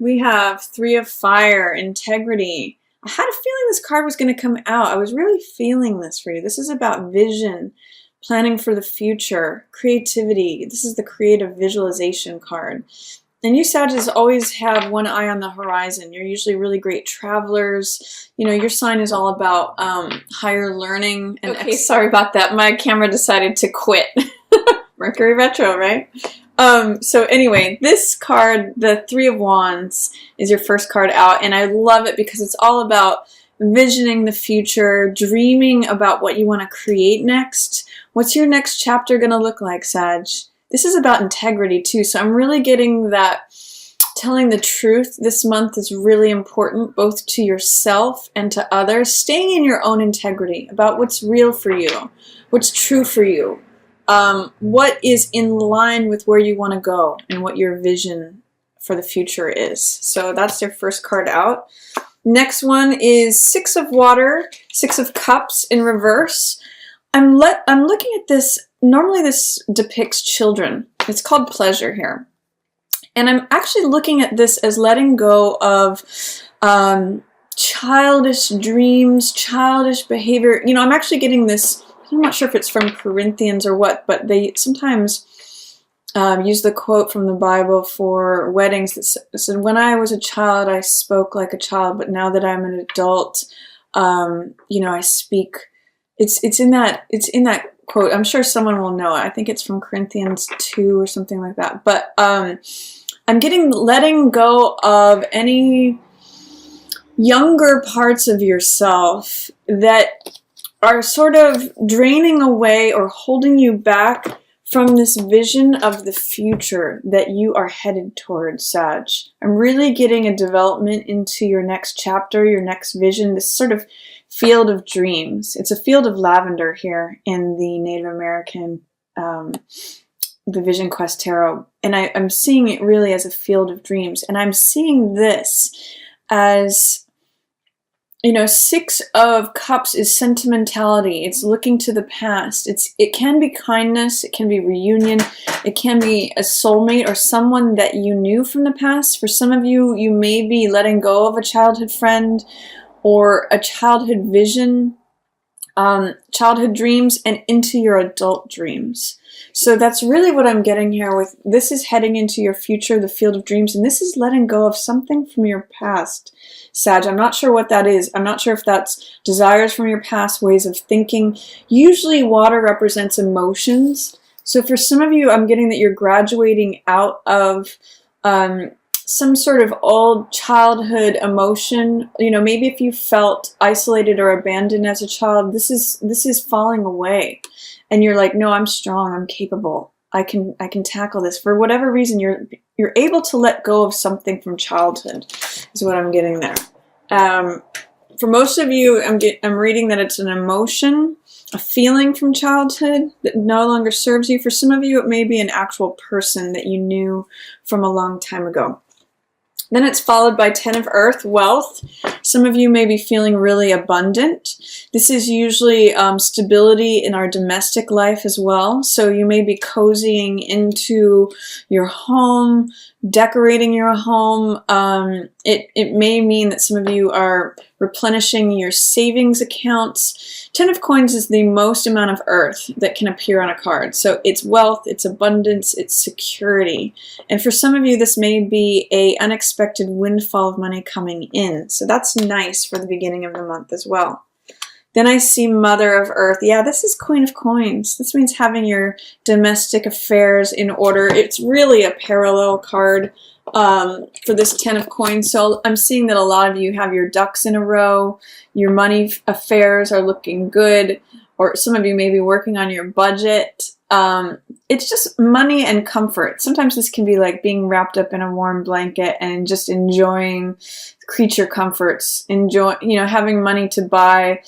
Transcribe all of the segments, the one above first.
We have Three of Fire, Integrity. I had a feeling this card was going to come out. I was really feeling this for you. This is about vision, planning for the future, creativity. This is the creative visualization card. And you Sagittarius always have one eye on the horizon. You're usually really great travelers. You know, your sign is all about higher learning. And okay, sorry about that. My camera decided to quit. Mercury retro, right? So anyway, this card, the Three of Wands, is your first card out. And I love it because it's all about visioning the future, dreaming about what you want to create next. What's your next chapter going to look like, Sag? This is about integrity too, so I'm really getting that telling the truth this month is really important, both to yourself and to others. Staying in your own integrity about what's real for you, what's true for you, what is in line with where you want to go and what your vision for the future is. So that's your first card out. Next one is Six of Water, Six of Cups in reverse. I'm looking at this. Normally this depicts children. It's called pleasure here. And I'm actually looking at this as letting go of childish dreams, childish behavior. You know, I'm actually getting this, I'm not sure if it's from Corinthians or what, but they sometimes use the quote from the Bible for weddings that said, when I was a child, I spoke like a child, but now that I'm an adult, you know, I speak. It's in that quote. I'm sure someone will know it. I think it's from Corinthians 2 or something like that. But I'm letting go of any younger parts of yourself that are sort of draining away or holding you back from this vision of the future that you are headed towards, Sag. I'm really getting a development into your next chapter, your next vision, this sort of field of dreams. It's a field of lavender here in the Native American, the Vision Quest Tarot. And I'm seeing it really as a field of dreams. And I'm seeing this as, you know, Six of Cups is sentimentality. It's looking to the past. It can be kindness. It can be reunion. It can be a soulmate or someone that you knew from the past. For some of you, you may be letting go of a childhood friend or a childhood vision, childhood dreams, and into your adult dreams. So that's really what I'm getting here with this is heading into your future, the field of dreams, and this is letting go of something from your past, Sag. I'm not sure what that is. I'm not sure if that's desires from your past, ways of thinking. Usually water represents emotions. So for some of you, I'm getting that you're graduating out of some sort of old childhood emotion. You know, maybe if you felt isolated or abandoned as a child, this is falling away. And you're like, no, I'm strong, I'm capable. I can tackle this. For whatever reason, you're able to let go of something from childhood, is what I'm getting there. For most of you, I'm reading that it's an emotion, a feeling from childhood that no longer serves you. For some of you, it may be an actual person that you knew from a long time ago. Then it's followed by Ten of Earth, wealth. Some of you may be feeling really abundant. This is usually stability in our domestic life as well. So you may be cozying into your home, decorating your home. It may mean that some of you are replenishing your savings accounts. Ten of Coins is the most amount of earth that can appear on a card. So it's wealth, it's abundance, it's security. And for some of you, this may be an unexpected windfall of money coming in. So that's nice for the beginning of the month as well. Then I see Mother of Earth. Yeah, this is Queen of Coins. This means having your domestic affairs in order. It's really a parallel card for this Ten of Coins. So I'm seeing that a lot of you have your ducks in a row. Your money affairs are looking good. Or some of you may be working on your budget. It's just money and comfort. Sometimes this can be like being wrapped up in a warm blanket and just enjoying creature comforts. Having money to buy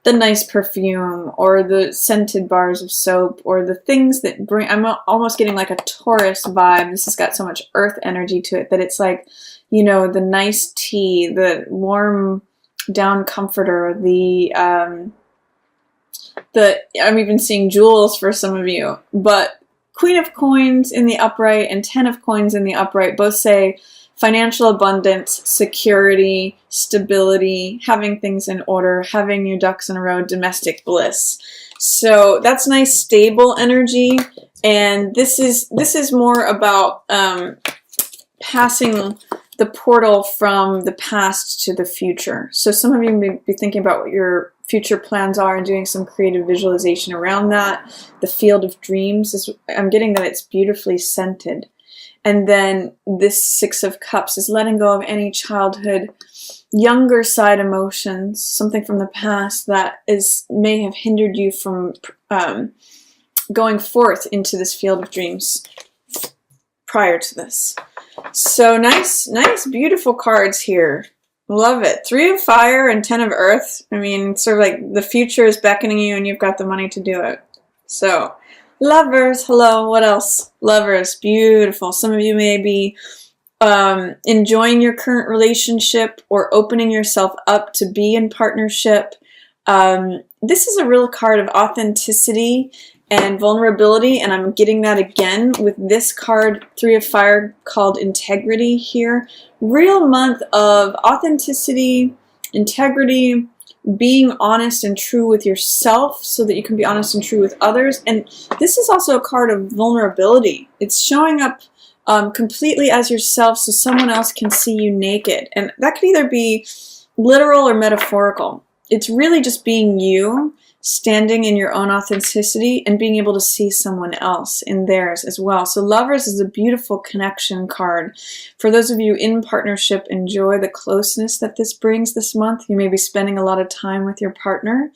the nice perfume or the scented bars of soap or the things that bring, I'm almost getting like a Taurus vibe. This has got so much earth energy to it that it's like, you know, the nice tea, the warm down comforter, I'm even seeing jewels for some of you. But Queen of Coins in the upright and Ten of Coins in the upright both say financial abundance, security, stability, having things in order, having your ducks in a row, domestic bliss. So that's nice, stable energy. And this is more about passing the portal from the past to the future. So some of you may be thinking about what your future plans are and doing some creative visualization around that. The field of dreams is, I'm getting that it's beautifully scented. And then this Six of Cups is letting go of any childhood, younger side emotions, something from the past that may have hindered you from going forth into this field of dreams prior to this. So nice, beautiful cards here. Love it. 3 of Fire and 10 of Earth. I mean, sort of like the future is beckoning you and you've got the money to do it. So, Lovers, hello, what else? Lovers, beautiful. Some of you may be enjoying your current relationship or opening yourself up to be in partnership. This is a real card of authenticity and vulnerability, and I'm getting that again with this card, 3 of Fire, called Integrity here. Real month of authenticity, integrity, being honest and true with yourself so that you can be honest and true with others. And this is also a card of vulnerability. It's showing up completely as yourself so someone else can see you naked. And that could either be literal or metaphorical. It's really just being you, standing in your own authenticity and being able to see someone else in theirs as well. So Lovers is a beautiful connection card. For those of you in partnership, enjoy the closeness that this brings this month. You may be spending a lot of time with your partner.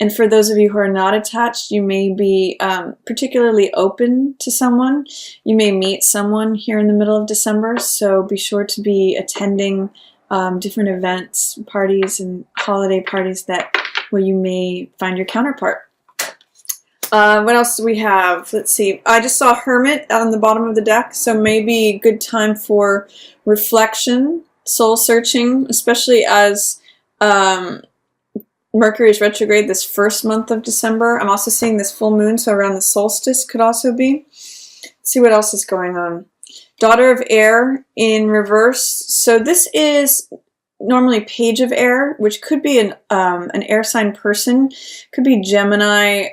And for those of you who are not attached, you may be particularly open to someone. You may meet someone here in the middle of December, so be sure to be attending different events, parties, and holiday parties where you may find your counterpart. What else do we have? Let's see. I just saw Hermit on the bottom of the deck, so maybe a good time for reflection, soul searching, especially as Mercury is retrograde this first month of December. I'm also seeing this full moon, so around the solstice could also be. Let's see what else is going on. Daughter of Air in reverse. So this is normally Page of Air, which could be an air sign person, could be Gemini,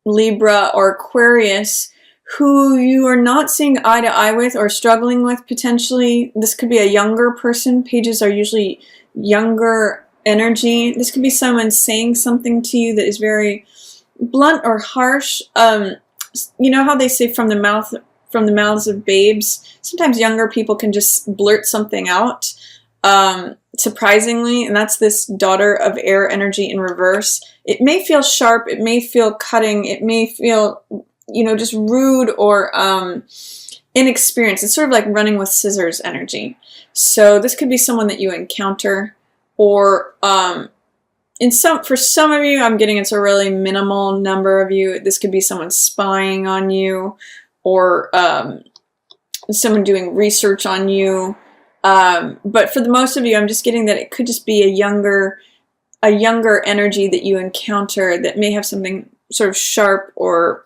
Libra, or Aquarius, who you are not seeing eye to eye with or struggling with potentially. This could be a younger person. Pages are usually younger energy. This could be someone saying something to you that is very blunt or harsh. You know how they say from the mouths of babes, sometimes younger people can just blurt something out. Surprisingly, and that's this Daughter of Air energy in reverse. It may feel sharp, it may feel cutting, it may feel, just rude or inexperienced. It's sort of like running with scissors energy. So this could be someone that you encounter, or for some of you, I'm getting it's a really minimal number of you. This could be someone spying on you, or someone doing research on you. But for the most of you, I'm just getting that it could just be a younger energy that you encounter that may have something sort of sharp or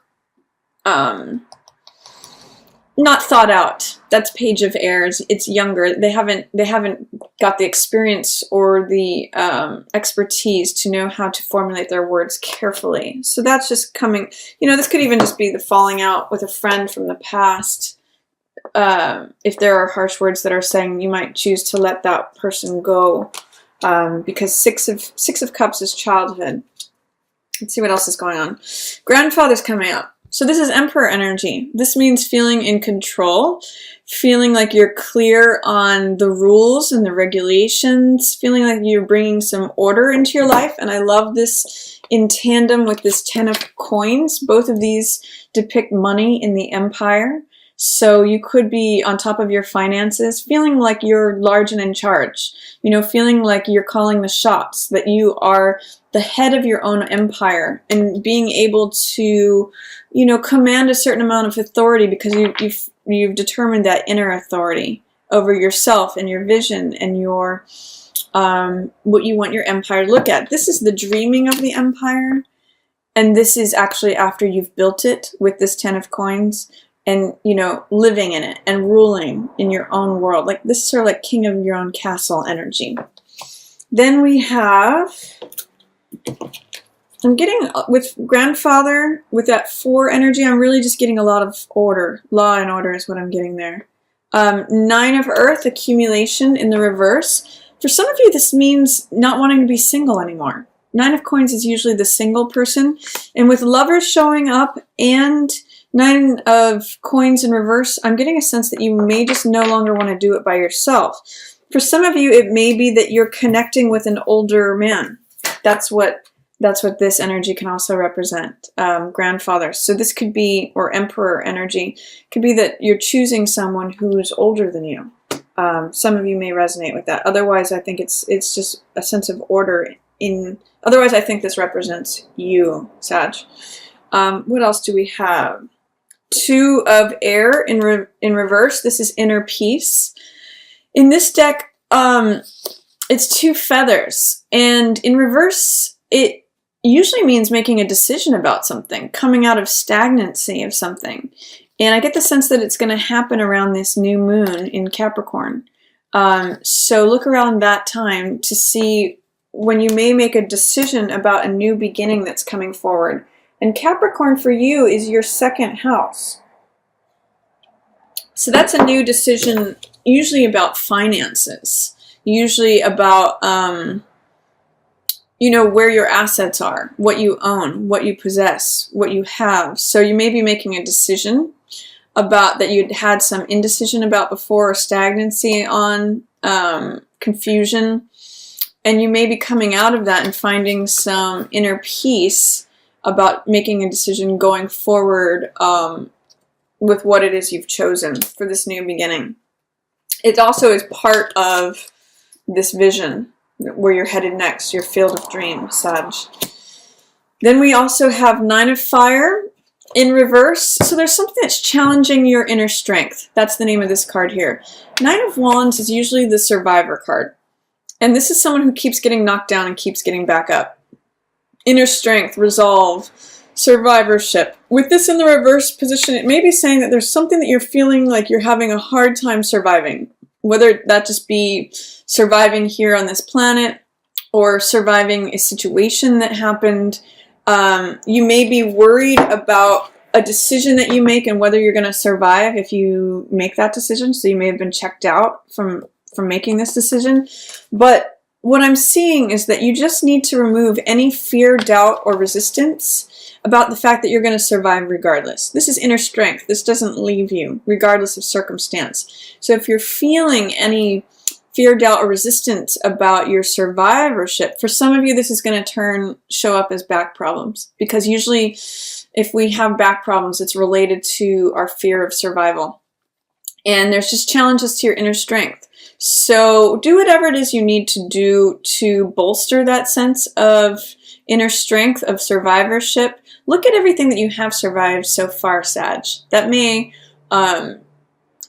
not thought out. That's Page of Air. It's younger. They haven't got the experience or the expertise to know how to formulate their words carefully. So that's just coming. This could even just be the falling out with a friend from the past. If there are harsh words that are saying, you might choose to let that person go, because Six of Cups is childhood. Let's see what else is going on. Grandfather's coming up. So this is Emperor energy. This means feeling in control, feeling like you're clear on the rules and the regulations, feeling like you're bringing some order into your life. And I love this in tandem with this 10 of Coins. Both of these depict money in the Empire. So you could be on top of your finances, feeling like you're large and in charge, feeling like you're calling the shots, that you are the head of your own empire, and being able to, command a certain amount of authority because you've determined that inner authority over yourself and your vision and your what you want your empire to look at. This is the dreaming of the empire, and this is actually after you've built it with this 10 of Coins. and, you know, living in it and ruling in your own world. Like this is sort of like king of your own castle energy. Then we have, I'm getting with grandfather, with that 4 energy, I'm really just getting a lot of order. Law and order is what I'm getting there. 9 of earth, accumulation in the reverse. For some of you, this means not wanting to be single anymore. 9 of coins is usually the single person. And with lovers showing up and 9 of coins in reverse, I'm getting a sense that you may just no longer want to do it by yourself. For some of you, it may be that you're connecting with an older man. That's what this energy can also represent, grandfather. So this could be, or emperor energy, could be that you're choosing someone who's older than you. Some of you may resonate with that. Otherwise, I think it's just a sense of order in. Otherwise, I think this represents you, Sag. What else do we have? 2 of air in reverse. This is inner peace. In this deck, it's 2 feathers, and in reverse, it usually means making a decision about something, coming out of stagnancy of something. And I get the sense that it's going to happen around this new moon in Capricorn. So look around that time to see when you may make a decision about a new beginning that's coming forward. And Capricorn for you is your 2nd house. So that's a new decision, usually about finances, usually about, you know, where your assets are, what you own, what you possess, what you have. So you may be making a decision about that you'd had some indecision about before, or stagnancy on, confusion. And you may be coming out of that and finding some inner peace about making a decision going forward with what it is you've chosen for this new beginning. It also is part of this vision where you're headed next, your field of dreams, Sag. Then we also have 9 of fire in reverse. So there's something that's challenging your inner strength. That's the name of this card here. 9 of wands is usually the survivor card. And this is someone who keeps getting knocked down and keeps getting back up. Inner strength, resolve, survivorship. With this in the reverse position, it may be saying that there's something that you're feeling like you're having a hard time surviving. Whether that just be surviving here on this planet or surviving a situation that happened. You may be worried about a decision that you make and whether you're going to survive if you make that decision. So you may have been checked out from making this decision. But what I'm seeing is that you just need to remove any fear, doubt, or resistance about the fact that you're going to survive regardless. This is inner strength. This doesn't leave you, regardless of circumstance. So if you're feeling any fear, doubt, or resistance about your survivorship, for some of you, this is going to show up as back problems. Because usually, if we have back problems, it's related to our fear of survival. And there's just challenges to your inner strength. So do whatever it is you need to do to bolster that sense of inner strength, of survivorship. Look at everything that you have survived so far, Sag. That may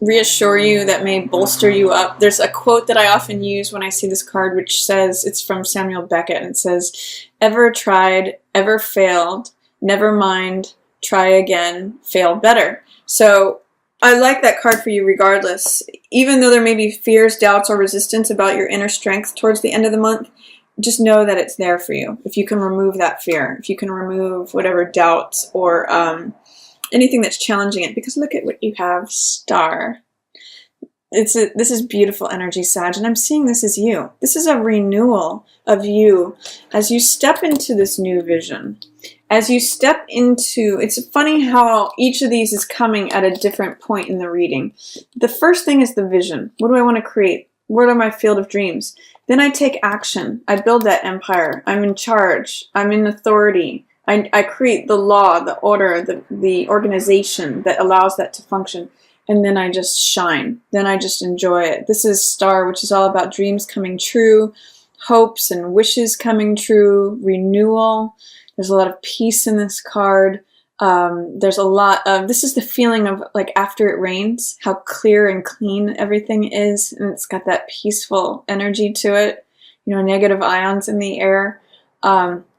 reassure you, that may bolster you up. There's a quote that I often use when I see this card, which says, it's from Samuel Beckett, and it says, "Ever tried, ever failed, never mind, try again, fail better." So I like that card for you regardless. Even though there may be fears, doubts, or resistance about your inner strength towards the end of the month, just know that it's there for you. If you can remove that fear, if you can remove whatever doubts or anything that's challenging it, because look at what you have, Star. This is beautiful energy, Sag, and I'm seeing this as you. This is a renewal of you as you step into this new vision. As you step into, it's funny how each of these is coming at a different point in the reading. The first thing is the vision. What do I want to create? What are my field of dreams? Then I take action. I build that empire. I'm in charge. I'm in authority. I create the law, the order, the organization that allows that to function. And then I just shine. Then I just enjoy it. This is Star, which is all about dreams coming true, hopes and wishes coming true, renewal. There's a lot of peace in this card. There's a lot of, this is the feeling of like after it rains, how clear and clean everything is. And it's got that peaceful energy to it, you know, negative ions in the air.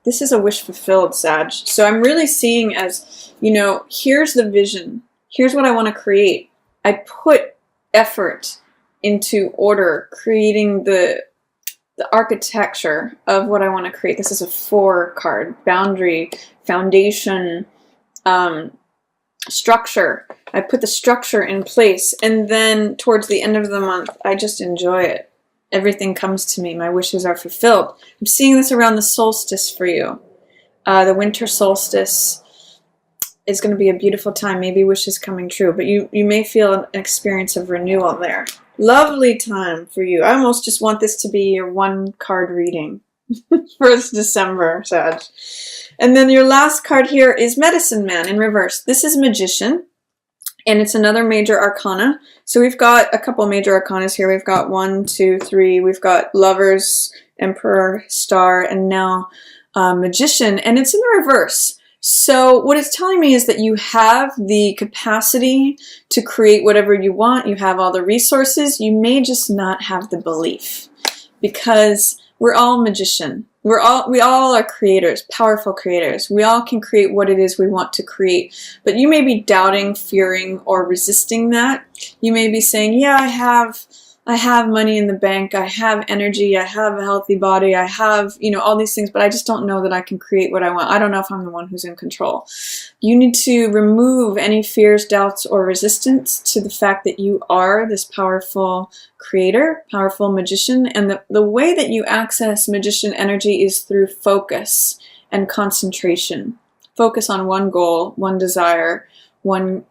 This is a wish fulfilled, Sag. So I'm really seeing as, you know, here's the vision. here's what I want to create. I put effort into order, creating the architecture of what I want to create. This is a 4 card. Boundary, foundation, structure. I put the structure in place, and then towards the end of the month, I just enjoy it. Everything comes to me. My wishes are fulfilled. I'm seeing this around the solstice for you. The winter solstice is going to be a beautiful time. Maybe wishes coming true, but you may feel an experience of renewal there. Lovely time for you. I almost just want this to be your 1 card reading for December, Sag. And then your last card here is Medicine Man in reverse. This is Magician, and it's another major arcana. So we've got a couple major arcanas here. We've got 1, 2, 3. We've got Lovers, Emperor, Star, and now Magician, and it's in the reverse. So what it's telling me is that you have the capacity to create whatever you want. You have all the resources. You may just not have the belief, because we're all magician. We all are creators, powerful creators. We all can create what it is we want to create. But you may be doubting, fearing, or resisting that. You may be saying, yeah, I have money in the bank, I have energy, I have a healthy body, I have, all these things, but I just don't know that I can create what I want. I don't know if I'm the one who's in control. You need to remove any fears, doubts, or resistance to the fact that you are this powerful creator, powerful magician, and the way that you access magician energy is through focus and concentration. Focus on one goal, one desire, one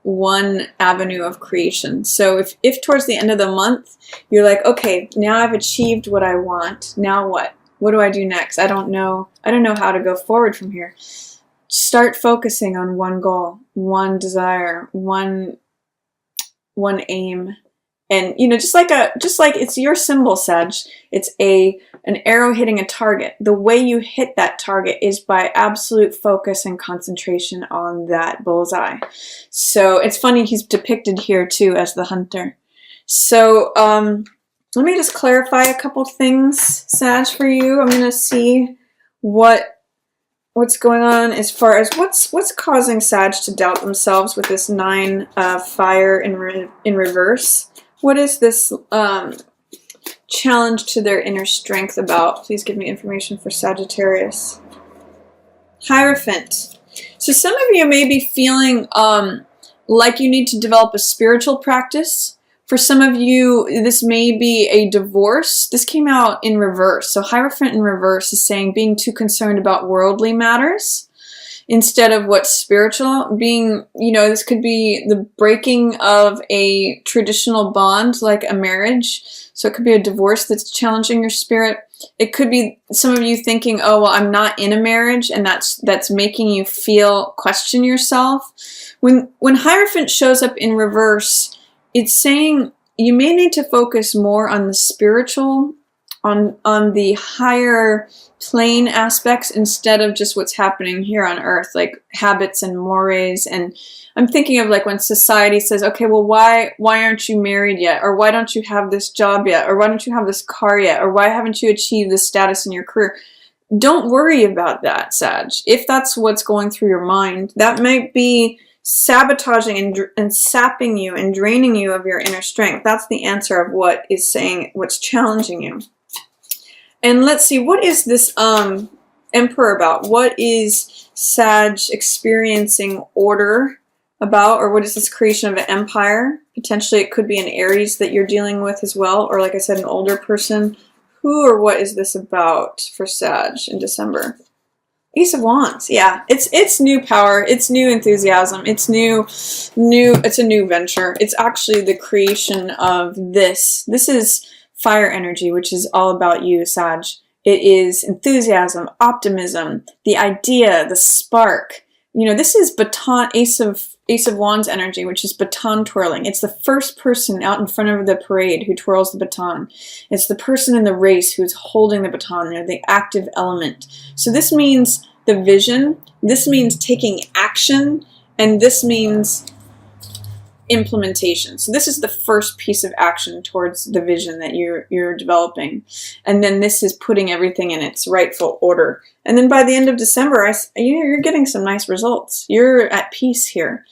avenue of creation. So if towards the end of the month you're like, okay, now I've achieved what I want, now what do I do next? I don't know how to go forward from here. Start focusing on one goal, one desire, one aim. And just like it's your symbol, Sag. It's an arrow hitting a target. The way you hit that target is by absolute focus and concentration on that bullseye. So it's funny, he's depicted here too as the hunter. So let me just clarify a couple things, Sag, for you. I'm gonna see what's going on as far as what's causing Sag to doubt themselves with this 9 fire in reverse. What is this challenge to their inner strength about? Please give me information for Sagittarius. Hierophant. So some of you may be feeling like you need to develop a spiritual practice. For some of you, this may be a divorce. This came out in reverse. So Hierophant in reverse is saying being too concerned about worldly matters instead of what's spiritual. This could be the breaking of a traditional bond, like a marriage. So it could be a divorce that's challenging your spirit. It could be some of you thinking, oh, well, I'm not in a marriage, and that's making you question yourself. When Hierophant shows up in reverse, it's saying you may need to focus more on the spiritual, on the higher plane aspects instead of just what's happening here on earth, like habits and mores. And I'm thinking of like when society says, okay, well, why aren't you married yet? Or why don't you have this job yet? Or why don't you have this car yet? Or why haven't you achieved this status in your career? Don't worry about that, Sag. If that's what's going through your mind, that might be sabotaging and sapping you and draining you of your inner strength. That's the answer of what's challenging you. And let's see, what is this Emperor about? What is Sag experiencing order about? Or what is this creation of an empire? Potentially it could be an Aries that you're dealing with as well. Or like I said, an older person. Who or what is this about for Sag in December? Ace of Wands. Yeah, it's new power. It's new enthusiasm. It's it's a new venture. It's actually the creation of this. This is fire energy, which is all about you, Sag. It is enthusiasm, optimism, the idea, the spark. This is Ace of Wands energy, which is baton twirling. It's the first person out in front of the parade who twirls the baton. It's the person in the race who's holding the baton. They're the active element. So this means the vision. This means taking action. And this means implementation. So this is the first piece of action towards the vision that you're developing. And then this is putting everything in its rightful order. And then by the end of December, you're getting some nice results. You're at peace here.